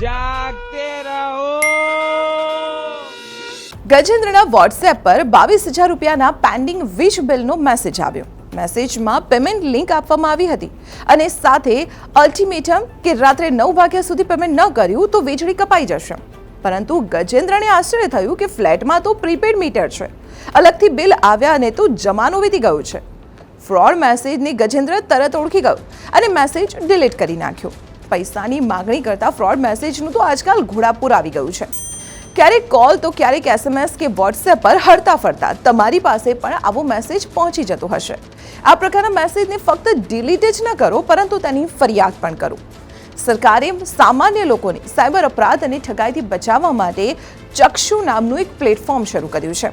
જાગતે રહો। ગજેન્દ્રના વોટ્સએપ પર 22,000 રૂપિયાના પેન્ડિંગ વીજ બિલનો મેસેજ આવ્યો। મેસેજમાં પેમેન્ટ લિંક આપવામાં આવી હતી અને સાથે અલ્ટિમેટમ કે રાત્રે 9 વાગ્યા સુધી પેમેન્ટ ન કર્યું તો વીજળી કપાઈ જશે। પરંતુ ગજેન્દ્રને આશ્ચર્ય થયું કે ફ્લેટમાં તો પ્રીપેડ મીટર છે, અલગથી બિલ આવ્યા અને તો જમાનો વીતી ગયો છે। ફ્રોડ મેસેજને ગજેન્દ્ર તરત ઓળખી ગયો અને મેસેજ ડિલીટ કરી નાખ્યો। પૈસાની માગણી કરતા ફ્રોડ મેસેજનું તો આજકાલ ઘોડાપુર આવી ગયું છે। ક્યારેક કોલ તો ક્યારેક SMS કે વોટ્સએપ પર હરતા ફરતા તમારી પાસે પણ આવો મેસેજ પહોંચી જતો હશે। આ પ્રકારના મેસેજને ફક્ત ડિલીટ જ ન કરો પરંતુ તેની ફરિયાદ પણ કરો। સરકારે સામાન્ય લોકોને સાયબર અપરાધ અને ઠગાઈથી બચાવવા માટે ચક્ષુ નામનું એક પ્લેટફોર્મ શરૂ કર્યું છે।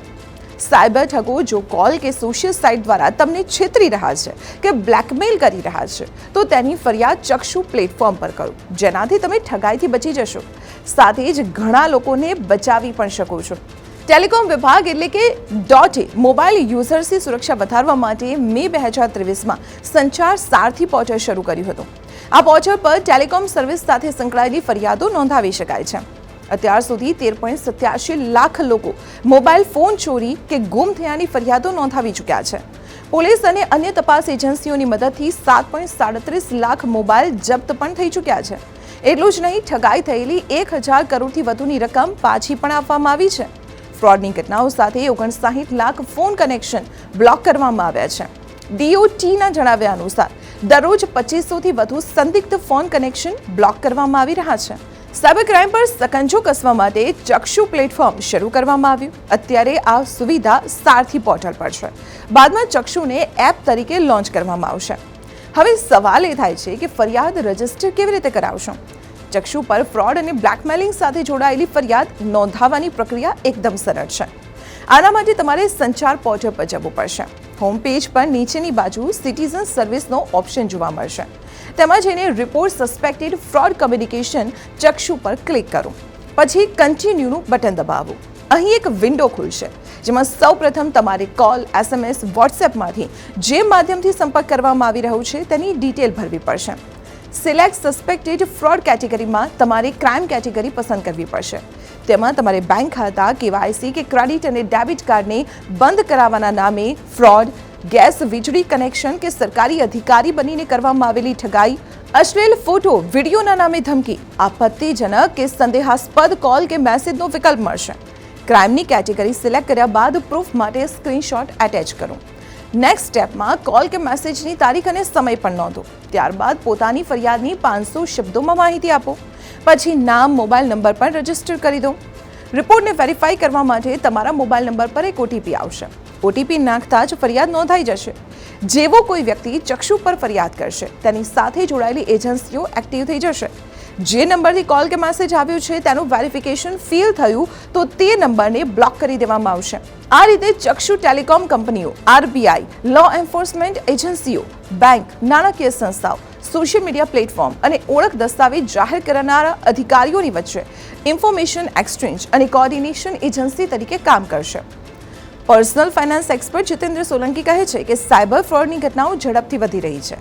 સાયબર ઠગો જો કોલ કે સોશિયલ સાઇટ દ્વારા તમને છેતરી રહ્યા છે કે બ્લેકમેલ કરી રહ્યા છે તો તેની ફરિયાદ ચક્ષુ પ્લેટફોર્મ પર કરો, જેનાથી તમે ઠગાઈથી બચી જશો, સાથે જ ઘણા લોકોને બચાવી પણ શકો છો। ટેલિકોમ વિભાગ એટલે કે DOTએ મોબાઈલ યુઝર્સની સુરક્ષા વધારવા માટે મે 2023માં સંચાર સારથી પોર્ટલ શરૂ કર્યું હતું। આ પોર્ટલ પર ટેલિકોમ સર્વિસ સાથે સંકળાયેલી ફરિયાદો નોંધાવી શકાય છે। અત્યાર સુધી 13.87 લાખ લોકો મોબાઈલ ફોન ચોરી કે ગુમ થયાની ફરિયાદો નોંધાવી ચૂક્યા છે। પોલીસ અને અન્ય તપાસ એજન્સીઓની મદદથી 7.37 લાખ મોબાઈલ જપ્ત પણ થઈ ચૂક્યા છે। એટલું જ નહીં, ઠગાઈ થયેલી 1,000 કરોડથી વધુની રકમ પાછી પણ આપવામાં આવી છે। ફ્રોડની ઘટનાઓ સાથે 59 લાખ ફોન કનેક્શન બ્લોક કરવામાં આવ્યા છે। DOTના જણાવ્યા અનુસાર દરરોજ 2500થી વધુ સંદિગ્ધ ફોન કનેક્શન બ્લોક કરવામાં આવી રહ્યા છે। સાયબર ક્રાઇમ પર સકંજો કસવા માટે ચક્ષુ પ્લેટફોર્મ શરૂ કરવામાં આવ્યું। અત્યારે આ સુવિધા સારથી પોર્ટલ પર છે, બાદમાં ચક્ષુને એપ તરીકે લોન્ચ કરવામાં આવશે। હવે સવાલ એ થાય છે કે ફરિયાદ રજીસ્ટર કેવી રીતે કરાવશો? ચક્ષુ પર ફ્રોડ અને બ્લેકમેલિંગ સાથે જોડાયેલી ફરિયાદ નોંધાવવાની પ્રક્રિયા એકદમ સરળ છે। આના માટે તમારે સંચાર પોર્ટલ પર જવું પડશે। હોમ પેજ પર નીચેની બાજુ સિટીઝન સર્વિસનો ઓપ્શન જોવા મળશે। તેમાં જઈને રિપોર્ટ સસ્પેક્ટેડ ફ્રોડ કમ્યુનિકેશન ચક્ષુ પર ક્લિક કરો, પછી કન્ટિન્યુનું બટન દબાવો। અહીં એક વિન્ડો ખુલશે જેમાં સૌપ્રથમ તમારે કોલ, SMS, વોટ્સએપમાંથી જે માધ્યમથી સંપર્ક કરવામાં આવી રહ્યો છે તેની ડિટેલ ભરવી પડશે। સિલેક્ટ સસ્પેક્ટેડ ફ્રોડ કેટેગરીમાં તમારે ક્રાઇમ કેટેગરી પસંદ કરવી પડશે। તેમાં તમારે બેંક ખાતા, KYC કે ક્રેડિટ અને ડેબિટ કાર્ડને બંધ કરાવવાના નામે ફ્રોડ, ગેસ વીજળી કનેક્શન કે સરકારી અધિકારી બનીને કરવામાં આવેલી ઠગાઈ, અશ્લીલ ફોટો વિડીયોના નામે ધમકી, આપત્તિજનક કે સંદેહાસ્પદ કોલ કે મેસેજનો વિકલ્પ મળશે। ક્રાઇમની કેટેગરી સિલેક્ટ કર્યા બાદ પ્રૂફ માટે સ્ક્રીનશોટ એટેચ કરો। નેક્સ્ટ સ્ટેપમાં કોલ કે મેસેજની તારીખ અને સમય પણ નોંધો। ત્યારબાદ પોતાની ફરિયાદની 500 શબ્દોમાં માહિતી આપો। પછી નામ, મોબાઈલ નંબર પણ રજીસ્ટર કરી દો। રિપોર્ટને વેરીફાઈ કરવા માટે તમારા મોબાઈલ નંબર પર એક OTP આવશે। OTP નાખતા જ ફરિયાદ નોંધાઈ જશે। જેવો કોઈ વ્યક્તિ ચક્ષુ પર ફરિયાદ કરશે તેની સાથે જોડાયેલી એજન્સીઓ એક્ટિવ થઈ જશે। જે નંબરથી કોલ કે મેસેજ આવ્યું છે તેનું વેરિફિકેશન ફેલ થયું તો તે નંબરને બ્લોક કરી દેવામાં આવશે। આ રીતે ચક્ષુ ટેલિકોમ કંપનીઓ, RBI, લો એન્ફોર્સમેન્ટ એજન્સીઓ, બેંક, નાણાકીય સંસ્થાઓ, સોશિયલ મીડિયા પ્લેટફોર્મ અને ઓળખ દસ્તાવેજ જાહેર કરનારા અધિકારીઓની વચ્ચે ઇન્ફોર્મેશન એક્સચેન્જ અને કોઓર્ડિનેશન એજન્સી તરીકે કામ કરશે। Personal finance expert Jitendra Solanki કહે છે કે સાયબર ફ્રોડની ઘટનાઓ ઝડપથી વધી રહી છે,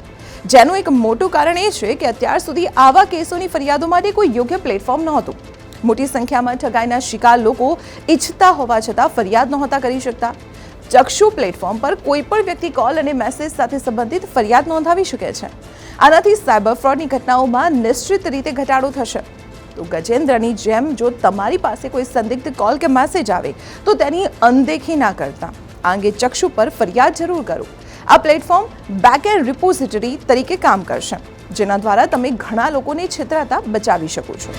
જેનું એક મોટું કારણ એ છે કે અત્યાર સુધી આવા કેસોની ફરિયાદો માટે કોઈ યોગ્ય પ્લેટફોર્મ નહોતું। મોટી સંખ્યામાં ઠગાઈના શિકાર લોકો ઈચ્છતા હોવા છતાં ફરિયાદ નહોતા કરી શકતા। ચક્ષુ પ્લેટફોર્મ પર કોઈ પણ વ્યક્તિ કોલ અને મેસેજ સાથે સંબંધિત ફરિયાદ નોંધાવી શકે છે। આનાથી સાયબર ફ્રોડની ઘટનાઓમાં નિશ્ચિત રીતે ઘટાડો થશે। તો ગજેન્દ્રની જેમ જો તમારી પાસે કોઈ સંદિગ્ધ કોલ કે મેસેજ આવે તો તેની અનદેખી ના કરતા આ અંગે ચક્ષુ પર ફરિયાદ જરૂર કરો। આ પ્લેટફોર્મ બેકએન્ડ રિપોઝિટરી તરીકે કામ કરશે, જેના દ્વારા તમે ઘણા લોકોને છેતરાતા બચાવી શકો છો।